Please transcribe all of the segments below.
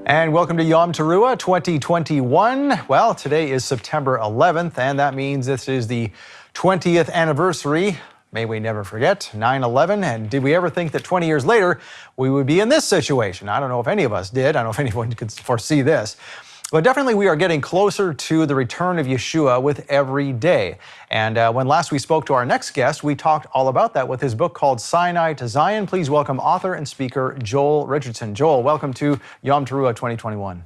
And welcome to Yom Teruah 2021. Well, today is September 11th, and that means this is the 20th anniversary. May we never forget 9/11. And did we ever think that 20 years later we would be in this situation? I don't know if any of us did. I don't know if anyone could foresee this. But definitely we are getting closer to the return of Yeshua with every day. And when last we spoke to our next guest, we talked all about that with his book called Sinai to Zion. Please welcome author and speaker Joel Richardson. Joel, welcome to Yom Teruah 2021.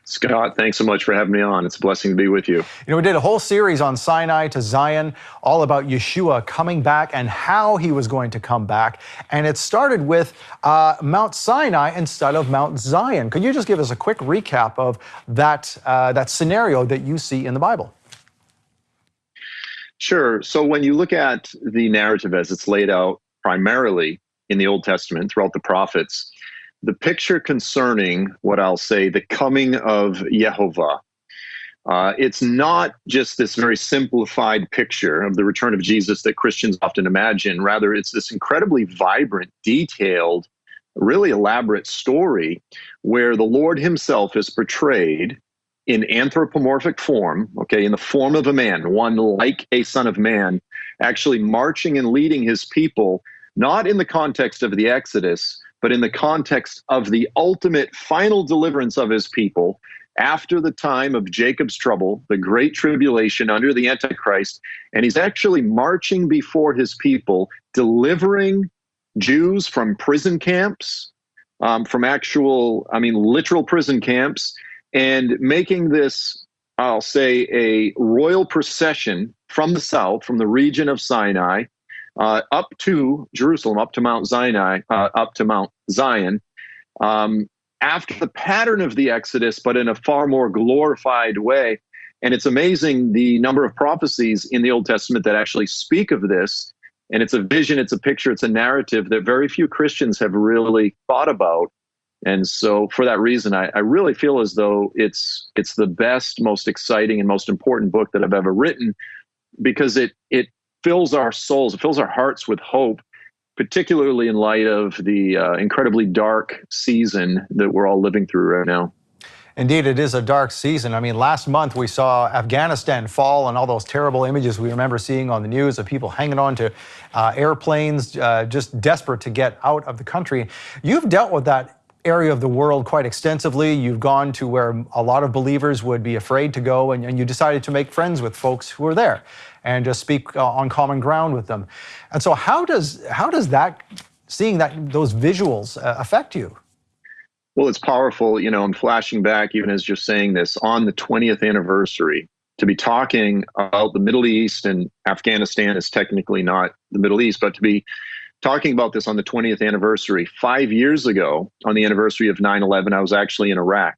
Scott, thanks so much for having me on. It's a blessing to be with you. You know, we did a whole series on Sinai to Zion, all about Yeshua coming back and how he was going to come back. And it started with Mount Sinai instead of Mount Zion. Could you just give us a quick recap of that scenario that you see in the Bible? Sure. So when you look at the narrative as it's laid out primarily in the Old Testament throughout the prophets, the picture concerning what I'll say, the coming of Yehovah, it's not just this very simplified picture of the return of Jesus that Christians often imagine. Rather, it's this incredibly vibrant, detailed, really elaborate story where the Lord himself is portrayed in anthropomorphic form, okay, in the form of a man, one like a son of man, actually marching and leading his people, not in the context of the Exodus, but in the context of the ultimate final deliverance of his people after the time of Jacob's trouble, the great tribulation under the antichrist. And he's actually marching before his people, delivering Jews from prison camps, from literal prison camps, and making this, I'll say, a royal procession from the south, from the region of Sinai, up to Jerusalem, up to Mount Sinai, up to Mount Zion, after the pattern of the Exodus, but in a far more glorified way. And it's amazing the number of prophecies in the Old Testament that actually speak of this. And it's a vision, it's a picture, it's a narrative that very few Christians have really thought about. And so for that reason, I really feel as though it's the best, most exciting, and most important book that I've ever written, because it fills our souls, it fills our hearts with hope, particularly in light of the incredibly dark season that we're all living through right now. Indeed, it is a dark season. I mean, last month we saw Afghanistan fall and all those terrible images we remember seeing on the news of people hanging on to airplanes, just desperate to get out of the country. You've dealt with that area of the world quite extensively. You've gone to where a lot of believers would be afraid to go, and you decided to make friends with folks who are there and just speak on common ground with them. And so how does that, seeing those visuals affect you? Well, it's powerful. You know, I'm flashing back, even as you're saying this, on the 20th anniversary, to be talking about the Middle East, and Afghanistan is technically not the Middle East, but to be talking about this on the 20th anniversary. 5 years ago, on the anniversary of 9/11, I was actually in Iraq.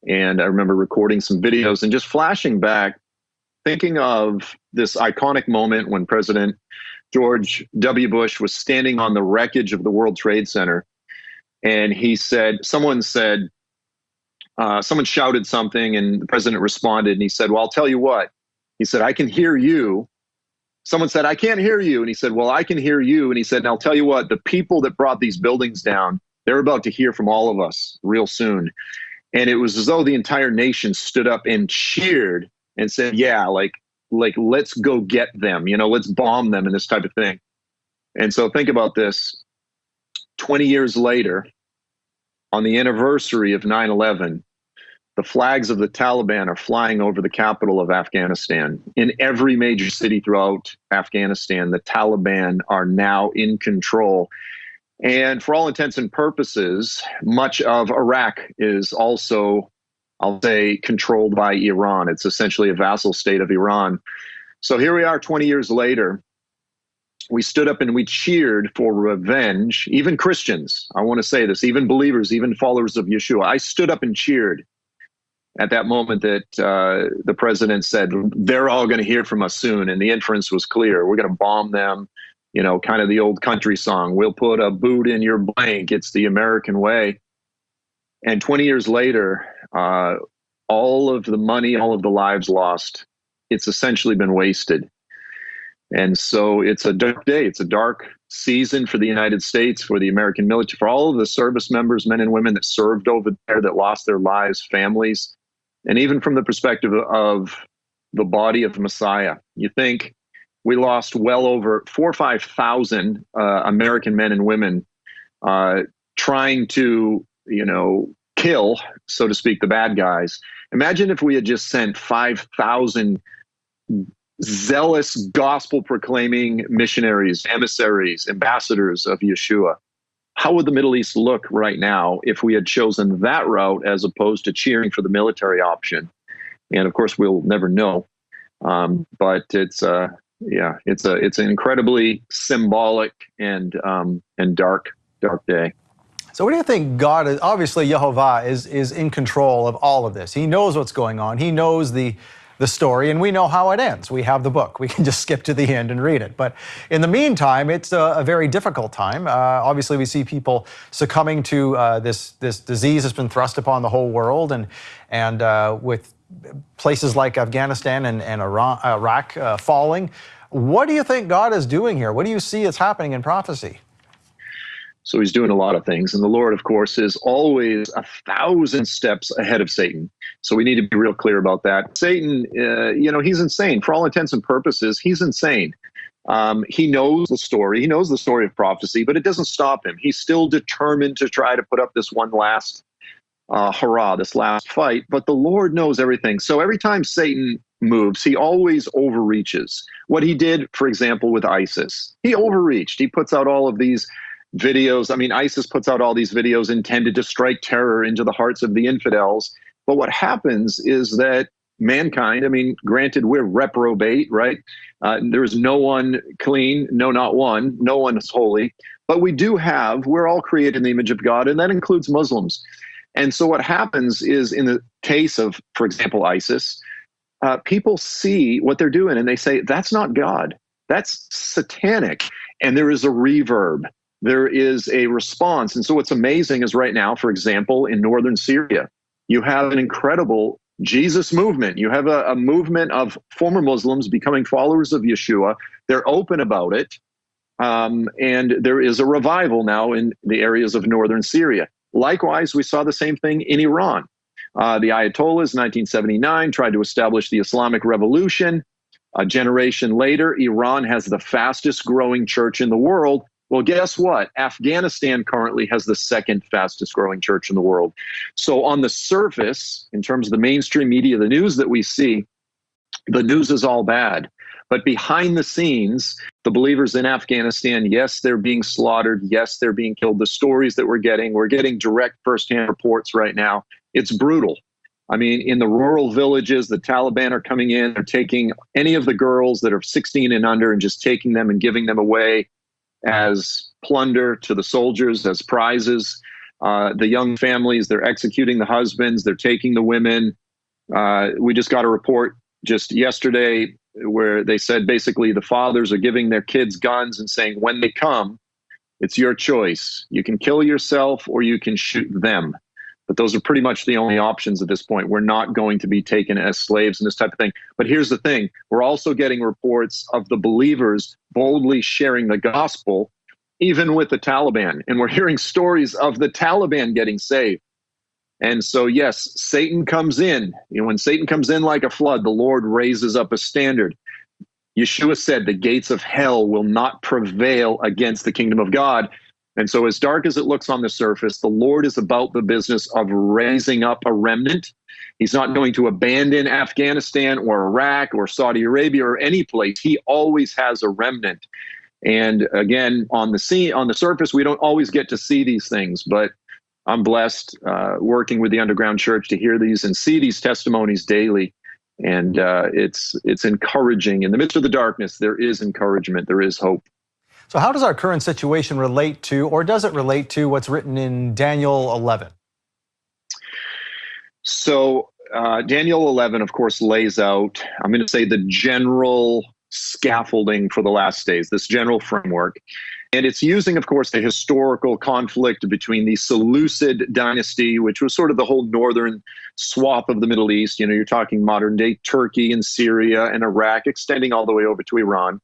And I remember recording some videos and just flashing back, thinking of this iconic moment when President George W. Bush was standing on the wreckage of the World Trade Center. And he said, someone shouted something, and the president responded, and he said, "Well, I'll tell you what." He said, "I can hear you." Someone said, "I can't hear you." And he said, "Well, I can hear you." And he said, "And I'll tell you what, the people that brought these buildings down, they're about to hear from all of us real soon." And it was as though the entire nation stood up and cheered and said, "Yeah, like let's go get them, let's bomb them," and this type of thing. And so think about this. 20 years later, on the anniversary of 9/11, the flags of the Taliban are flying over the capital of Afghanistan. In every major city throughout Afghanistan, the Taliban are now in control. And for all intents and purposes, much of Iraq is also, I'll say, controlled by Iran. It's essentially a vassal state of Iran. So here we are 20 years later. We stood up and we cheered for revenge. Even Christians, I want to say this, even believers, even followers of Yeshua. I stood up and cheered at that moment that the president said, "They're all going to hear from us soon." And the inference was clear. We're going to bomb them, kind of the old country song. "We'll put a boot in your blank. It's the American way." And 20 years later, all of the money, all of the lives lost, it's essentially been wasted. And so it's a dark day. It's a dark season for the United States, for the American military, for all of the service members, men and women that served over there, that lost their lives, families, and even from the perspective of the body of Messiah. You think we lost well over 4,000 or 5,000 American men and women trying to, kill, so to speak, the bad guys. Imagine if we had just sent 5,000 zealous gospel-proclaiming missionaries, emissaries, ambassadors of Yeshua. How would the Middle East look right now if we had chosen that route as opposed to cheering for the military option? And of course, we'll never know. But it's an incredibly symbolic and dark day. So what do you think God is, obviously Yehovah is in control of all of this. He knows what's going on. He knows the story, and we know how it ends. We have the book. We can just skip to the end and read it. But in the meantime, it's a very difficult time. Obviously, we see people succumbing to this disease that's been thrust upon the whole world, and with places like Afghanistan and Iraq falling. What do you think God is doing here? What do you see is happening in prophecy? So he's doing a lot of things. And the Lord, of course, is always 1,000 steps ahead of Satan. So we need to be real clear about that. Satan, he's insane. For all intents and purposes, he's insane. He knows the story. He knows the story of prophecy, but it doesn't stop him. He's still determined to try to put up this one last hurrah, this last fight. But the Lord knows everything. So every time Satan moves, he always overreaches. What he did, for example, with ISIS, he overreached. He puts out all of these videos. I mean, ISIS puts out all these videos intended to strike terror into the hearts of the infidels. But what happens is that mankind, I mean, granted, we're reprobate, right? There is no one clean, no, not one. No one is holy. But we're all created in the image of God, and that includes Muslims. And so what happens is, in the case of, for example, ISIS, people see what they're doing and they say, that's not God. That's satanic. And there is a reverb. There is a response. And so what's amazing is right now, for example, in northern Syria, you have an incredible Jesus movement. You have a movement of former Muslims becoming followers of Yeshua. They're open about it. And there is a revival now in the areas of northern Syria. Likewise, we saw the same thing in Iran. The Ayatollahs, 1979, tried to establish the Islamic Revolution. A generation later, Iran has the fastest growing church in the world. Well, guess what? Afghanistan currently has the second fastest growing church in the world. So on the surface, in terms of the mainstream media, the news that we see, the news is all bad. But behind the scenes, the believers in Afghanistan, yes, they're being slaughtered. Yes, they're being killed. The stories that we're getting direct firsthand reports right now. It's brutal. I mean, in the rural villages, the Taliban are coming in. They're taking any of the girls that are 16 and under and just taking them and giving them away as plunder to the soldiers, as prizes. The young families, they're executing the husbands. They're taking the women. We just got a report just yesterday where they said basically the fathers are giving their kids guns and saying, when they come, it's your choice. You can kill yourself or you can shoot them. But those are pretty much the only options at this point. We're not going to be taken as slaves and this type of thing. But here's the thing. We're also getting reports of the believers boldly sharing the gospel, even with the Taliban. And we're hearing stories of the Taliban getting saved. And so, yes, Satan comes in. When Satan comes in like a flood, the Lord raises up a standard. Yeshua said the gates of hell will not prevail against the kingdom of God. And so as dark as it looks on the surface, the Lord is about the business of raising up a remnant. He's not going to abandon Afghanistan or Iraq or Saudi Arabia or any place. He always has a remnant. And again, on the surface, we don't always get to see these things, but I'm blessed working with the underground church to hear these and see these testimonies daily. And it's encouraging. In the midst of the darkness, there is encouragement. There is hope. So how does our current situation relate to, or does it relate to, what's written in Daniel 11? So Daniel 11, of course, lays out, I'm going to say, the general scaffolding for the last days, this general framework. And it's using, of course, the historical conflict between the Seleucid dynasty, which was sort of the whole northern swath of the Middle East. You're talking modern day Turkey and Syria and Iraq, extending all the way over to Iran.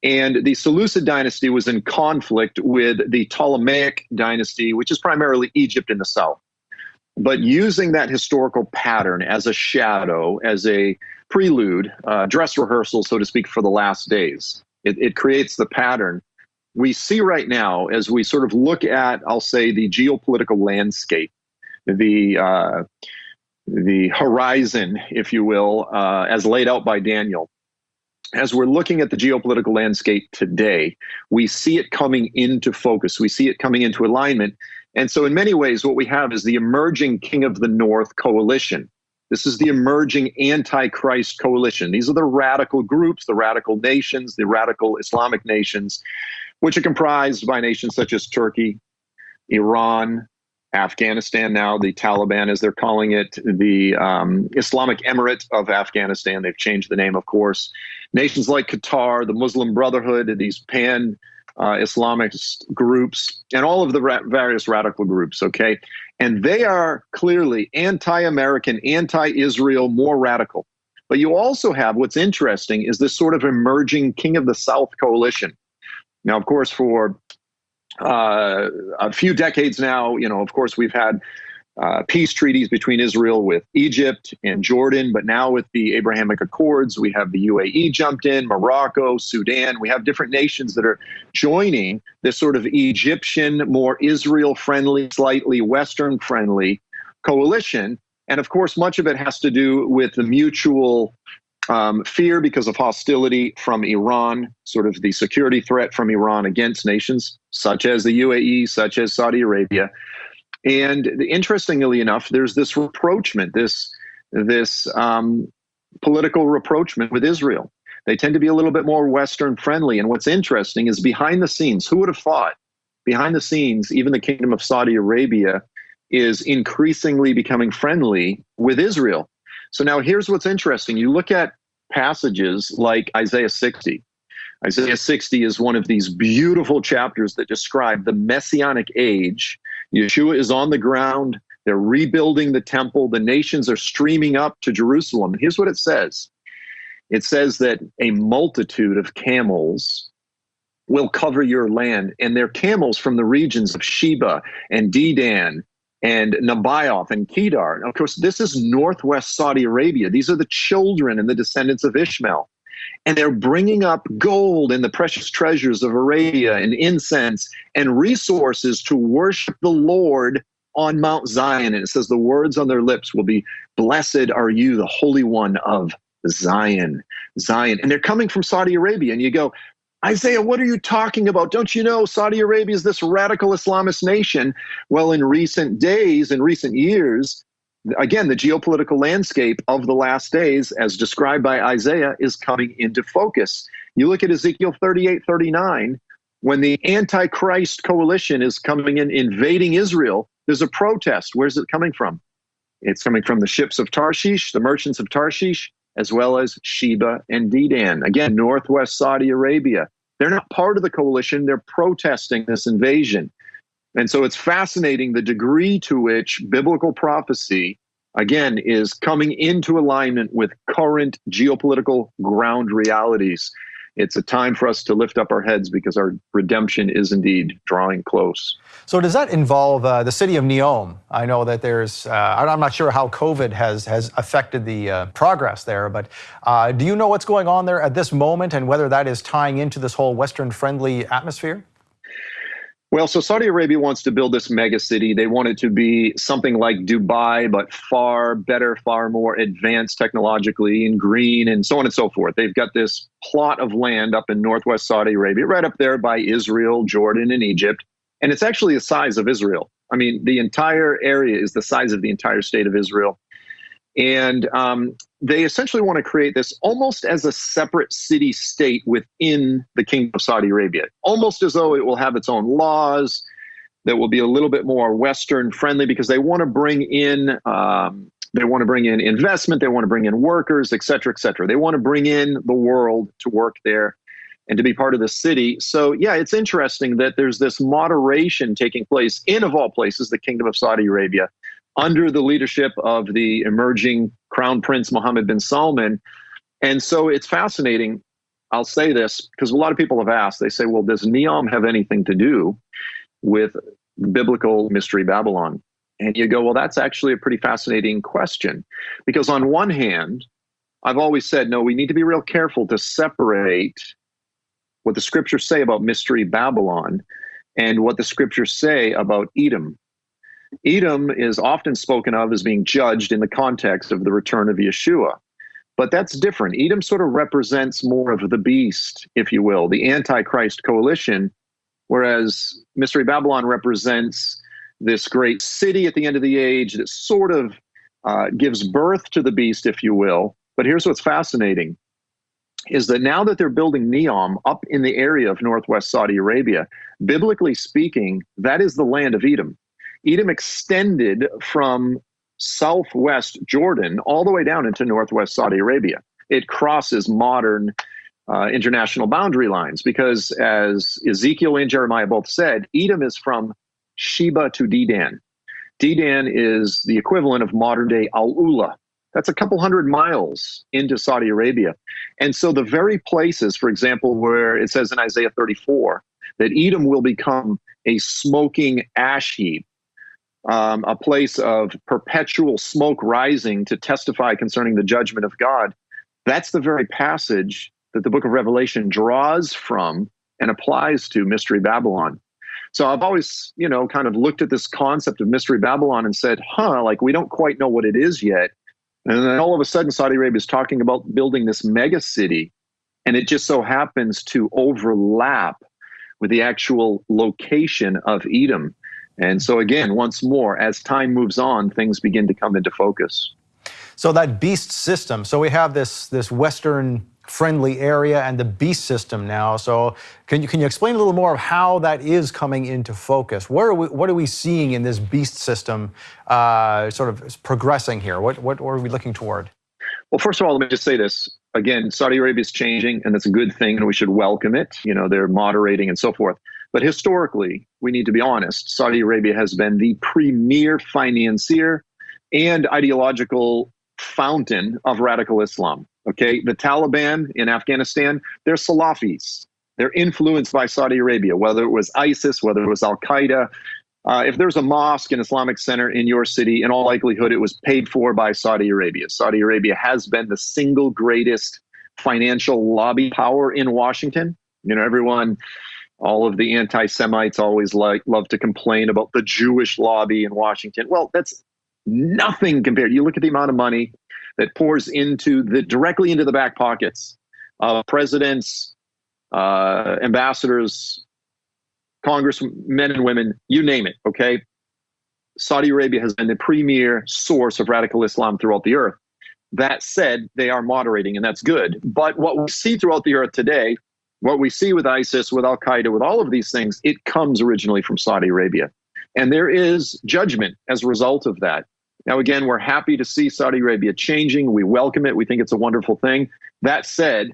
And the Seleucid dynasty was in conflict with the Ptolemaic dynasty, which is primarily Egypt in the south. But using that historical pattern as a shadow, as a prelude, dress rehearsal, so to speak, for the last days, it creates the pattern. We see right now, as we sort of look at, I'll say, the geopolitical landscape, the horizon, if you will, as laid out by Daniel. As we're looking at the geopolitical landscape today, we see it coming into focus. We see it coming into alignment. And so in many ways, what we have is the emerging King of the North coalition. This is the emerging antichrist coalition. These are the radical groups, the radical nations, the radical Islamic nations, which are comprised by nations such as Turkey, Iran, Afghanistan now, the Taliban, as they're calling it, the Islamic Emirate of Afghanistan. They've changed the name, of course. Nations like Qatar, the Muslim Brotherhood, these pan-Islamist groups, and all of the various radical groups, okay? And they are clearly anti-American, anti-Israel, more radical. But you also have, what's interesting, is this sort of emerging King of the South coalition. Now, of course, for a few decades now, of course, we've had peace treaties between Israel with Egypt and Jordan, but now with the Abrahamic Accords, we have the UAE jumped in, Morocco, Sudan. We have different nations that are joining this sort of Egyptian, more Israel-friendly, slightly Western-friendly coalition. And of course, much of it has to do with the mutual fear because of hostility from Iran, sort of the security threat from Iran against nations such as the UAE, such as Saudi Arabia. And interestingly enough, there's this rapprochement, this political rapprochement with Israel. They tend to be a little bit more Western friendly. And what's interesting is behind the scenes, who would have thought? Behind the scenes, even the Kingdom of Saudi Arabia is increasingly becoming friendly with Israel. So now here's what's interesting. You look at passages like Isaiah 60. Isaiah 60 is one of these beautiful chapters that describe the Messianic Age. Yeshua is on the ground. They're rebuilding the temple. The nations are streaming up to Jerusalem. And here's what it says. It says that a multitude of camels will cover your land, and they're camels from the regions of Sheba and Dedan and Nebaioth and Kedar. And of course, this is northwest Saudi Arabia. These are the children and the descendants of Ishmael. And they're bringing up gold and the precious treasures of Arabia and incense and resources to worship the Lord on Mount Zion. And it says the words on their lips will be, "Blessed are you, the Holy One of Zion." Zion. And they're coming from Saudi Arabia. And you go, Isaiah, what are you talking about? Don't you know Saudi Arabia is this radical Islamist nation? Well, in recent days, in recent years, again, the geopolitical landscape of the last days, as described by Isaiah, is coming into focus. You look at Ezekiel 38:39, when the Antichrist coalition is coming in, invading Israel, there's a protest. Where's it coming from? It's coming from the ships of Tarshish, the merchants of Tarshish, as well as Sheba and Dedan. Again, northwest Saudi Arabia. They're not part of the coalition. They're protesting this invasion. And so it's fascinating the degree to which biblical prophecy, again, is coming into alignment with current geopolitical ground realities. It's a time for us to lift up our heads because our redemption is indeed drawing close. So does that involve the city of NEOM? I know that there's, I'm not sure how COVID has affected the progress there, but do you know what's going on there at this moment and whether that is tying into this whole Western-friendly atmosphere? Well, so Saudi Arabia wants to build this mega city. They want it to be something like Dubai, but far better, far more advanced technologically and green and so on and so forth. They've got this plot of land up in northwest Saudi Arabia, right up there by Israel, Jordan, and Egypt. And it's actually the size of Israel. I mean, the entire area is the size of the entire state of Israel. And they essentially want to create this almost as a separate city-state within the Kingdom of Saudi Arabia, almost as though it will have its own laws that will be a little bit more Western-friendly because they want to bring in investment, they want to bring in workers, et cetera, et cetera. They want to bring in the world to work there and to be part of the city. So, yeah, it's interesting that there's this moderation taking place in, of all places, the Kingdom of Saudi Arabia, under the leadership of the emerging Crown Prince Mohammed bin Salman. And so it's fascinating. I'll say this because a lot of people have asked. They say, well, does NEOM have anything to do with biblical Mystery Babylon? And you go, well, that's actually a pretty fascinating question. Because on one hand, I've always said, no, we need to be real careful to separate what the scriptures say about Mystery Babylon and what the scriptures say about Edom. Edom is often spoken of as being judged in the context of the return of Yeshua. But that's different. Edom sort of represents more of the beast, if you will, the antichrist coalition, whereas Mystery Babylon represents this great city at the end of the age that sort of gives birth to the beast, if you will. But here's what's fascinating, is that now that they're building NEOM up in the area of northwest Saudi Arabia, biblically speaking, that is the land of Edom. Edom extended from southwest Jordan all the way down into northwest Saudi Arabia. It crosses modern international boundary lines because, as Ezekiel and Jeremiah both said, Edom is from Sheba to Dedan. Dedan is the equivalent of modern-day Al-Ula. That's a couple hundred miles into Saudi Arabia. And so the very places, for example, where it says in Isaiah 34 that Edom will become a smoking ash heap, a place of perpetual smoke rising to testify concerning the judgment of God, that's the very passage that the book of Revelation draws from and applies to Mystery Babylon. So I've always, kind of looked at this concept of Mystery Babylon and said, like we don't quite know what it is yet. And then all of a sudden, Saudi Arabia is talking about building this mega city, and it just so happens to overlap with the actual location of Edom. And so again, once more, as time moves on, things begin to come into focus. So that beast system, so we have this Western friendly area and the beast system now. So can you explain a little more of how that is coming into focus? What are we seeing in this beast system sort of progressing here? What are we looking toward? Well, first of all, let me just say this. Again, Saudi Arabia is changing, and that's a good thing, and we should welcome it. They're moderating and so forth. But historically, we need to be honest, Saudi Arabia has been the premier financier and ideological fountain of radical Islam. Okay, the Taliban in Afghanistan, they're Salafis. They're influenced by Saudi Arabia, whether it was ISIS, whether it was Al-Qaeda. If there's a mosque, an Islamic center in your city, in all likelihood, it was paid for by Saudi Arabia. Saudi Arabia has been the single greatest financial lobby power in Washington. Everyone, all of the anti-Semites always love to complain about the Jewish lobby in Washington. Well, that's nothing compared. You look at the amount of money that pours directly into the back pockets of presidents, ambassadors, congressmen and women, you name it, okay? Saudi Arabia has been the premier source of radical Islam throughout the earth. That said, they are moderating, and that's good. But what we see throughout the earth today, what we see with ISIS, with Al-Qaeda, with all of these things, it comes originally from Saudi Arabia. And there is judgment as a result of that. Now, again, we're happy to see Saudi Arabia changing. We welcome it. We think it's a wonderful thing. That said,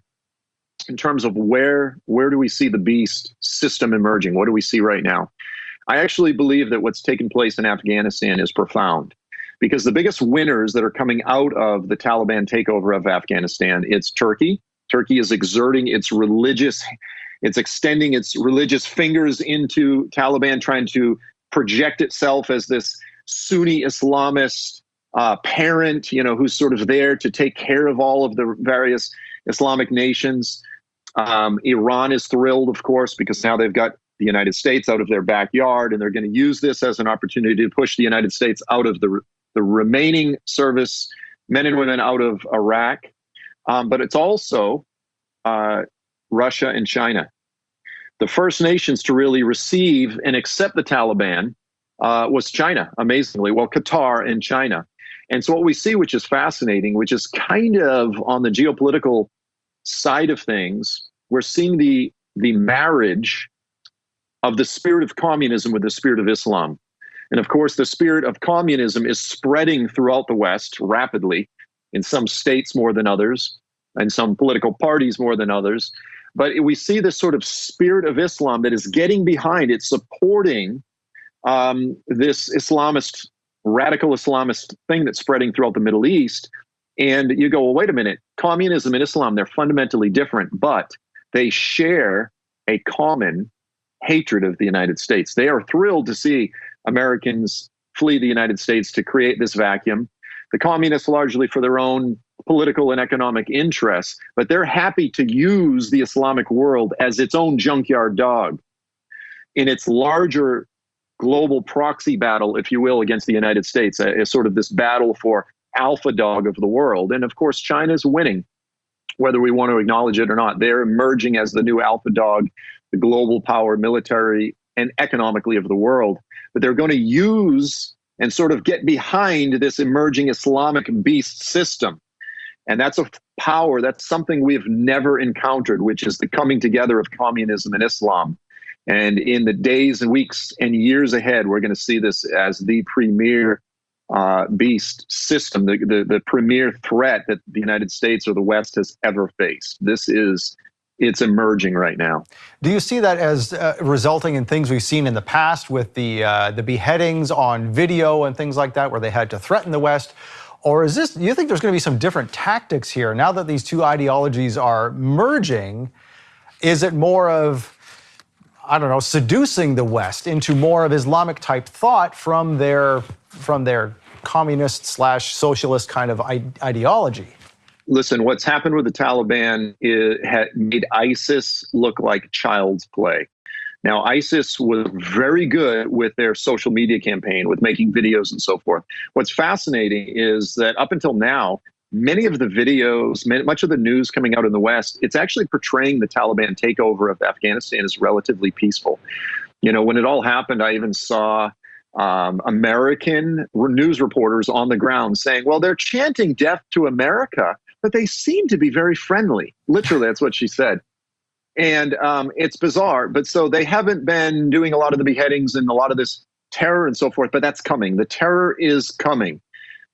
in terms of where do we see the beast system emerging? What do we see right now? I actually believe that what's taken place in Afghanistan is profound, because the biggest winners that are coming out of the Taliban takeover of Afghanistan, it's Turkey. Turkey is exerting it's extending its religious fingers into Taliban, trying to project itself as this Sunni Islamist parent, who's sort of there to take care of all of the various Islamic nations. Iran is thrilled, of course, because now they've got the United States out of their backyard, and they're going to use this as an opportunity to push the United States out of the remaining service men and women out of Iraq. But it's also Russia and China. The first nations to really receive and accept the Taliban was China, amazingly. Well, Qatar and China. And so what we see, which is fascinating, which is kind of on the geopolitical side of things, we're seeing the marriage of the spirit of communism with the spirit of Islam. And of course, the spirit of communism is spreading throughout the West rapidly, in some states more than others, and some political parties more than others. But we see this sort of spirit of Islam that is getting behind, it's supporting this radical Islamist thing that's spreading throughout the Middle East. And you go, well, wait a minute, communism and Islam, they're fundamentally different, but they share a common hatred of the United States. They are thrilled to see Americans flee the United States to create this vacuum. The communists largely for their own political and economic interests, but they're happy to use the Islamic world as its own junkyard dog in its larger global proxy battle, if you will, against the United States, a sort of this battle for alpha dog of the world. And of course, China's winning, whether we want to acknowledge it or not. They're emerging as the new alpha dog, the global power, military and economically of the world. But they're going to use and sort of get behind this emerging Islamic beast system. And that's a power, that's something we've never encountered, which is the coming together of communism and Islam. And in the days and weeks and years ahead, we're going to see this as the premier beast system, the premier threat that the United States or the West has ever faced. It's emerging right now. Do you see that as resulting in things we've seen in the past with the beheadings on video and things like that, where they had to threaten the West? Or do you think there's going to be some different tactics here now that these two ideologies are merging? Is it more of, I don't know, seducing the West into more of Islamic type thought from their communist / socialist kind of ideology? Listen, what's happened with the Taliban made ISIS look like child's play. Now, ISIS was very good with their social media campaign, with making videos and so forth. What's fascinating is that up until now, many of the videos, much of the news coming out in the West, it's actually portraying the Taliban takeover of Afghanistan as relatively peaceful. You know, when it all happened, I even saw American news reporters on the ground saying, well, they're chanting death to America, but they seem to be very friendly. Literally, that's what she said. And it's bizarre. But so they haven't been doing a lot of the beheadings and a lot of this terror and so forth, but that's coming. The terror is coming.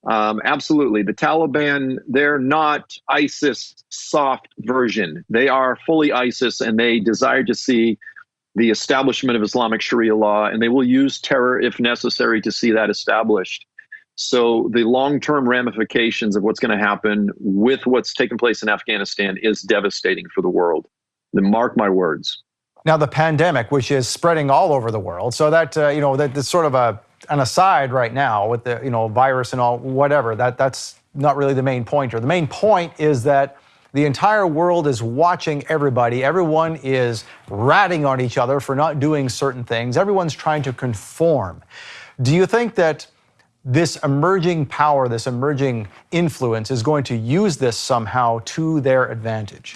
Absolutely. The Taliban, they're not ISIS soft version. They are fully ISIS, and they desire to see the establishment of Islamic Sharia law, and they will use terror if necessary to see that established. So the long-term ramifications of what's going to happen with what's taken place in Afghanistan is devastating for the world. Then mark my words. Now, the pandemic, which is spreading all over the world, so that, that's sort of an aside right now with the, virus and all, whatever, that's not really the main point. Or the main point is that the entire world is watching everybody. Everyone is ratting on each other for not doing certain things. Everyone's trying to conform. Do you think that this emerging power, this emerging influence is going to use this somehow to their advantage?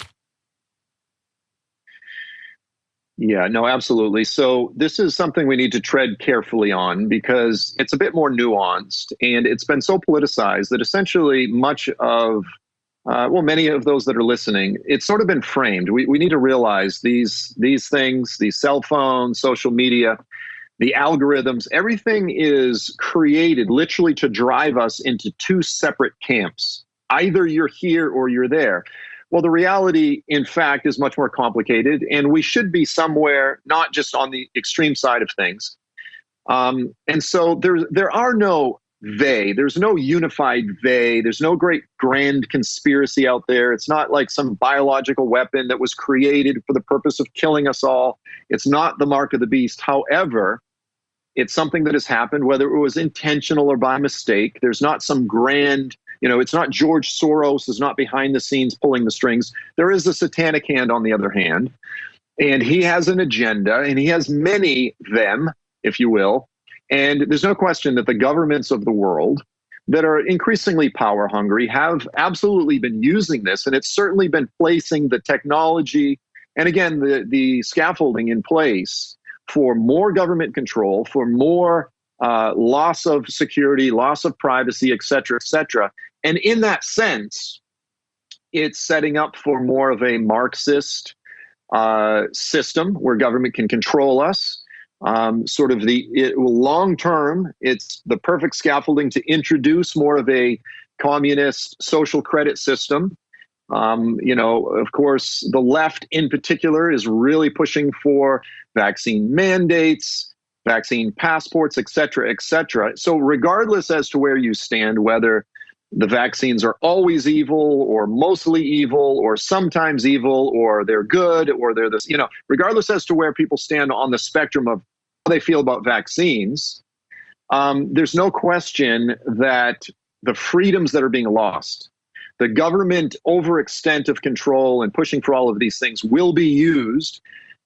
Yeah, no, absolutely. So this is something we need to tread carefully on because it's a bit more nuanced, and it's been so politicized that essentially much of, many of those that are listening, it's sort of been framed. We need to realize these things, these cell phones, social media, the algorithms, everything is created literally to drive us into two separate camps. Either you're here or you're there. Well, the reality, in fact, is much more complicated, and we should be somewhere not just on the extreme side of things. And so there are no they. There's no unified they. There's no great grand conspiracy out there. It's not like some biological weapon that was created for the purpose of killing us all. It's not the mark of the beast. However, it's something that has happened, whether it was intentional or by mistake. There's not some grand, it's not George Soros is not behind the scenes pulling the strings. There is a satanic hand on the other hand, and he has an agenda, and he has many them, if you will. And there's no question that the governments of the world that are increasingly power hungry have absolutely been using this, and it's certainly been placing the technology and, again, the scaffolding in place for more government control, for more loss of security, loss of privacy, et cetera, et cetera. And in that sense, it's setting up for more of a Marxist system where government can control us. Sort of long term, it's the perfect scaffolding to introduce more of a communist social credit system. Of course, the left in particular is really pushing for vaccine mandates, vaccine passports, et cetera, et cetera. So regardless as to where you stand, whether the vaccines are always evil or mostly evil or sometimes evil or they're good or they're this, regardless as to where people stand on the spectrum of how they feel about vaccines, there's no question that the freedoms that are being lost, the government overextent of control and pushing for all of these things will be used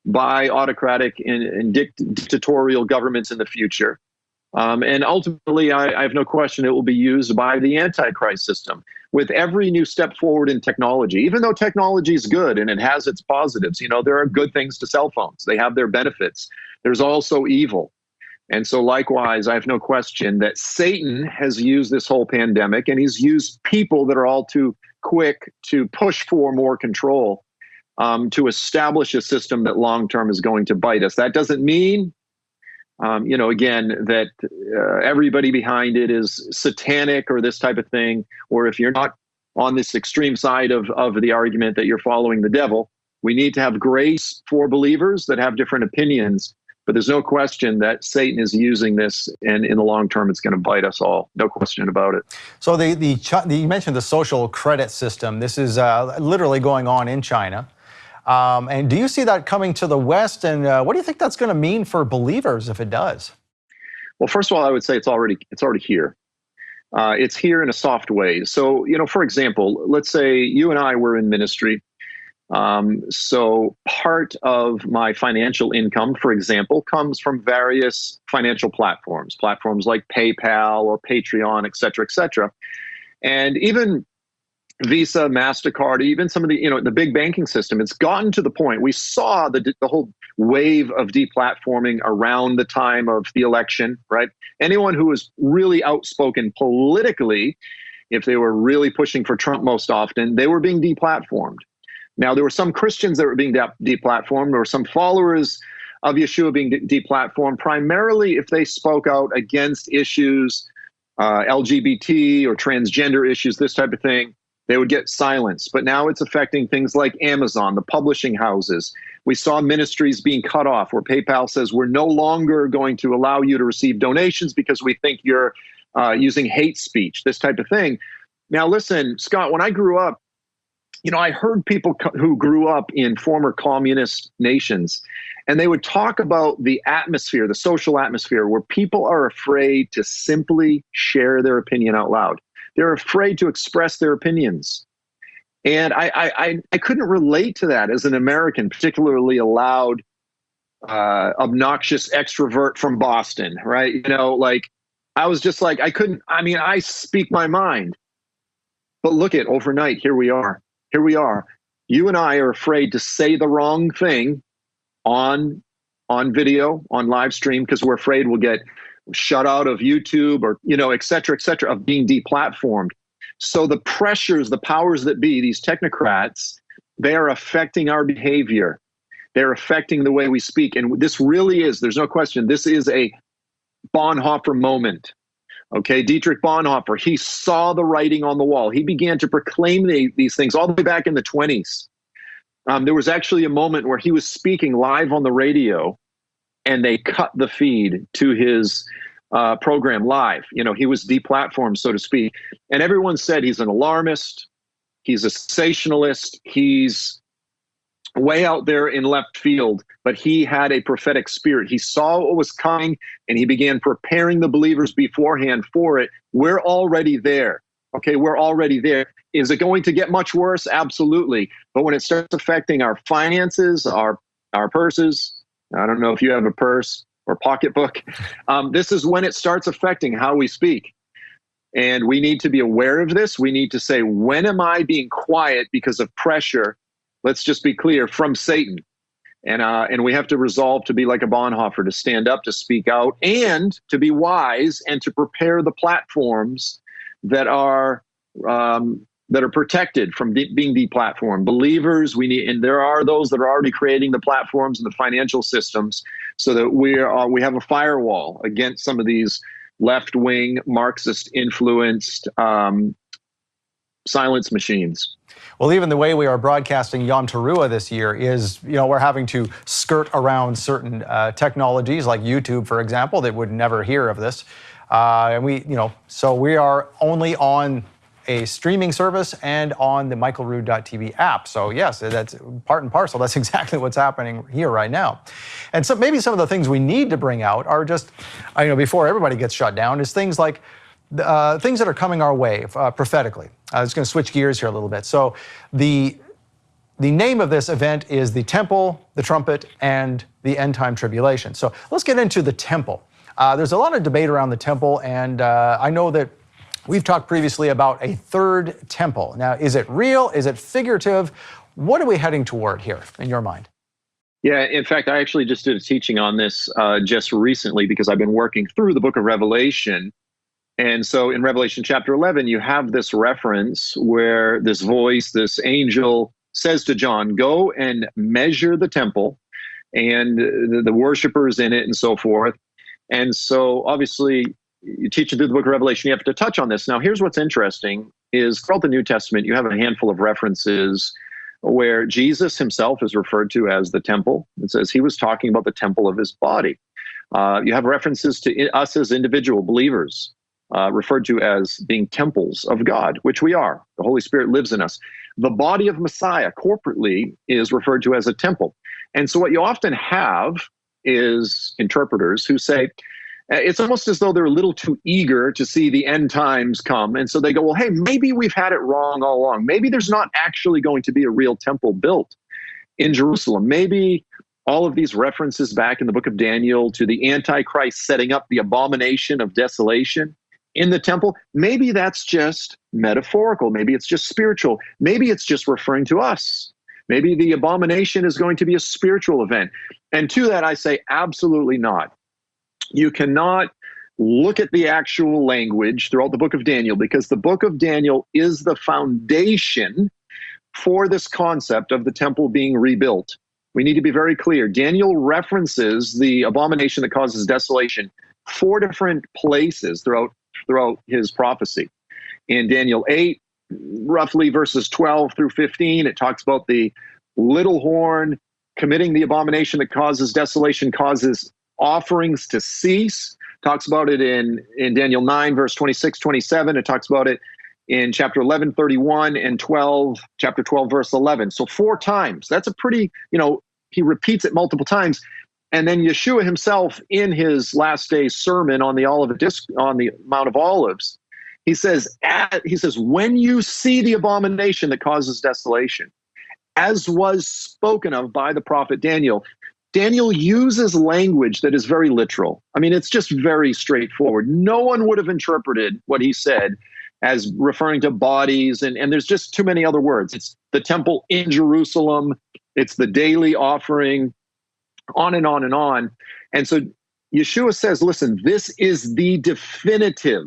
by autocratic and dictatorial governments in the future. And ultimately, I have no question it will be used by the antichrist system with every new step forward in technology. Even though technology is good and it has its positives, there are good things to cell phones. They have their benefits. There's also evil. And so likewise, I have no question that Satan has used this whole pandemic, and he's used people that are all too quick to push for more control to establish a system that long-term is going to bite us. That doesn't mean, again, that everybody behind it is satanic or this type of thing, or if you're not on this extreme side of the argument that you're following the devil. We need to have grace for believers that have different opinions. But there's no question that Satan is using this, and in the long term, it's going to bite us all. No question about it. So you mentioned the social credit system. This is literally going on in China. And do you see that coming to the West? And what do you think that's going to mean for believers if it does? Well, first of all, I would say it's already here. It's here in a soft way. So, for example, let's say you and I were in ministry. So part of my financial income, for example, comes from various financial platforms like PayPal or Patreon, et cetera, et cetera. And even Visa, MasterCard, even some of the big banking system, it's gotten to the point. We saw the whole wave of deplatforming around the time of the election, right? Anyone who was really outspoken politically, if they were really pushing for Trump most often, they were being deplatformed. Now, there were some Christians that were being deplatformed. There were some followers of Yeshua being deplatformed, primarily if they spoke out against issues, LGBT or transgender issues, this type of thing. They would get silenced. But now it's affecting things like Amazon, the publishing houses. We saw ministries being cut off where PayPal says we're no longer going to allow you to receive donations because we think you're using hate speech, this type of thing. Now, listen, Scott, when I grew up, I heard people who grew up in former communist nations, and they would talk about the atmosphere, the social atmosphere, where people are afraid to simply share their opinion out loud. They're afraid to express their opinions. And I couldn't relate to that as an American, particularly a loud, obnoxious extrovert from Boston, right? I was just like, I speak my mind. But look at overnight, here we are. Here we are. You and I are afraid to say the wrong thing on video, on live stream, because we're afraid we'll get shut out of YouTube or, et cetera, of being deplatformed. So the pressures, the powers that be, these technocrats, they are affecting our behavior. They're affecting the way we speak. And this really is, there's no question, this is a Bonhoeffer moment. Okay, Dietrich Bonhoeffer, he saw the writing on the wall. He began to proclaim these things all the way back in the 20s. There was actually a moment where he was speaking live on the radio, and they cut the feed to his program live. He was deplatformed, so to speak. And everyone said he's an alarmist, he's a sensationalist, he's way out there in left field, but he had a prophetic spirit. He saw what was coming, and he began preparing the believers beforehand for it. We're already there. Okay, we're already there. Is it going to get much worse? Absolutely. But when it starts affecting our finances, our purses, I don't know if you have a purse or pocketbook, this is when it starts affecting how we speak. And we need to be aware of this. We need to say, when am I being quiet because of pressure? Let's just be clear, from Satan. And we have to resolve to be like a Bonhoeffer, to stand up, to speak out, and to be wise, and to prepare the platforms that are protected from being deplatformed. Believers, and there are those that are already creating the platforms and the financial systems, so that we have a firewall against some of these left-wing, Marxist-influenced silence machines. Well, even the way we are broadcasting Yom Teruah this year is, we're having to skirt around certain technologies like YouTube, for example, that would never hear of this. And so we are only on a streaming service and on the michaelrood.tv app. So yes, that's part and parcel. That's exactly what's happening here right now. And so maybe some of the things we need to bring out are just, before everybody gets shut down, is things like things that are coming our way prophetically. I was going to switch gears here a little bit. So the name of this event is the Temple, the Trumpet, and the End Time Tribulation. So let's get into the Temple. There's a lot of debate around the Temple, and I know that we've talked previously about a third temple. Now, is it real? Is it figurative? What are we heading toward here in your mind? Yeah, in fact, I actually just did a teaching on this just recently because I've been working through the book of Revelation. And so in Revelation chapter 11, you have this reference where this voice, this angel says to John, go and measure the temple and the worshipers in it and so forth. And so obviously, you teach it through the book of Revelation, you have to touch on this. Now, here's what's interesting is throughout the New Testament, you have a handful of references where Jesus himself is referred to as the temple. It says he was talking about the temple of his body. You have references to us as individual believers, referred to as being temples of God, which we are. The Holy Spirit lives in us. The body of Messiah corporately is referred to as a temple. And so what you often have is interpreters who say, it's almost as though they're a little too eager to see the end times come. And so they go, well, hey, maybe we've had it wrong all along. Maybe there's not actually going to be a real temple built in Jerusalem. Maybe all of these references back in the book of Daniel to the antichrist setting up the abomination of desolation in the temple, maybe that's just metaphorical. Maybe it's just spiritual. Maybe it's just referring to us. Maybe the abomination is going to be a spiritual event. And to that, I say, absolutely not. You cannot look at the actual language throughout the book of Daniel because the book of Daniel is the foundation for this concept of the temple being rebuilt. We need to be very clear. Daniel references the abomination that causes desolation 4 different places throughout his prophecy. In Daniel 8, roughly verses 12 through 15, it talks about the little horn committing the abomination that causes desolation, causes offerings to cease. Talks about it in Daniel 9, verse 26, 27. It talks about it in chapter 11, 31, and chapter 12, verse 11. So 4 times. That's a pretty, he repeats it multiple times. And then Yeshua himself, in his last day's sermon on the Mount of Olives, he says, when you see the abomination that causes desolation, as was spoken of by the prophet Daniel, Daniel uses language that is very literal. I mean, it's just very straightforward. No one would have interpreted what he said as referring to bodies, and there's just too many other words. It's the temple in Jerusalem. It's the daily offering, on and on and on. And so Yeshua says, listen, this is the definitive.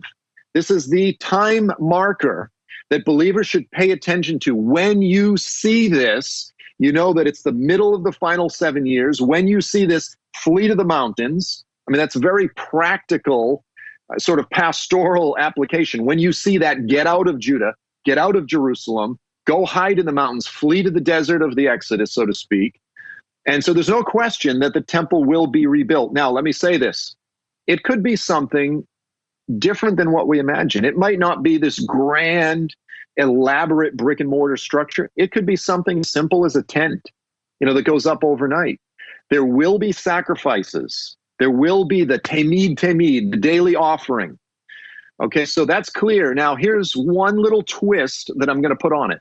This is the time marker that believers should pay attention to. When you see this, you know that it's the middle of the final 7 years. When you see this, flee to the mountains. I mean, that's a very practical sort of pastoral application. When you see that, get out of Judah, get out of Jerusalem, go hide in the mountains, flee to the desert of the Exodus, so to speak. And so there's no question that the temple will be rebuilt. Now, let me say this. It could be something different than what we imagine. It might not be this grand, elaborate brick and mortar structure. It could be something simple as a tent, that goes up overnight. There will be sacrifices. There will be the tamid, the daily offering. Okay, so that's clear. Now, here's one little twist that I'm going to put on it,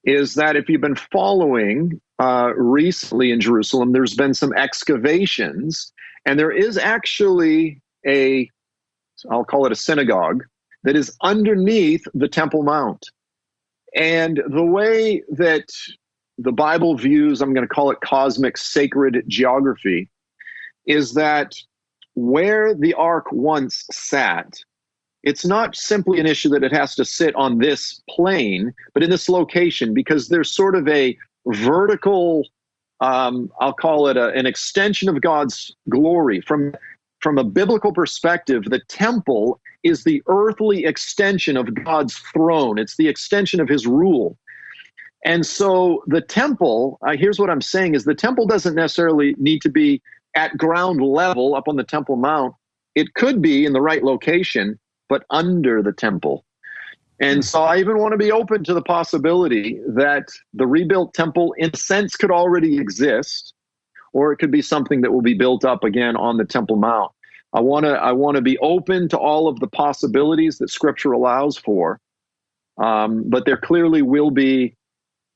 is that if you've been following recently in Jerusalem, there's been some excavations, and there is actually I'll call it a synagogue, that is underneath the Temple Mount. And the way that the Bible views, I'm going to call it cosmic sacred geography, is that where the ark once sat, it's not simply an issue that it has to sit on this plane, but in this location, because there's sort of a vertical, I'll call it an extension of God's glory. From a biblical perspective, the temple is the earthly extension of God's throne. It's the extension of his rule. And so the temple, here's what I'm saying, is the temple doesn't necessarily need to be at ground level up on the Temple Mount. It could be in the right location, but under the temple. And so I even want to be open to the possibility that the rebuilt temple, in a sense, could already exist, or it could be something that will be built up again on the Temple Mount. I want to be open to all of the possibilities that Scripture allows for, but there clearly will be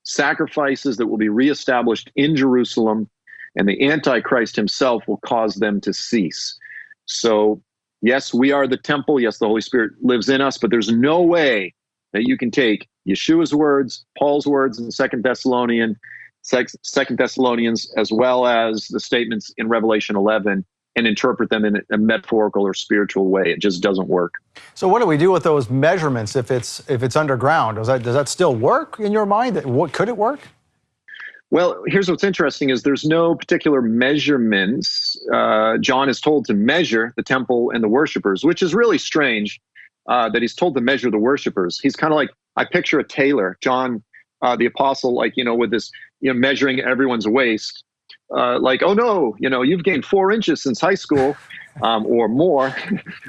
sacrifices that will be reestablished in Jerusalem, and the Antichrist himself will cause them to cease. So, yes, we are the temple. Yes, the Holy Spirit lives in us, but there's no way that you can take Yeshua's words, Paul's words in Second Thessalonians, as well as the statements in Revelation 11, and interpret them in a metaphorical or spiritual way. It just doesn't work. So what do we do with those measurements if it's underground? Does that still work in your mind? Could it work? Well, here's what's interesting is there's no particular measurements. John is told to measure the temple and the worshipers, which is really strange that he's told to measure the worshipers. He's kind of like, I picture a tailor, John, the apostle, like, with this, measuring everyone's waist. Like, oh no, you've gained 4 inches since high school or more.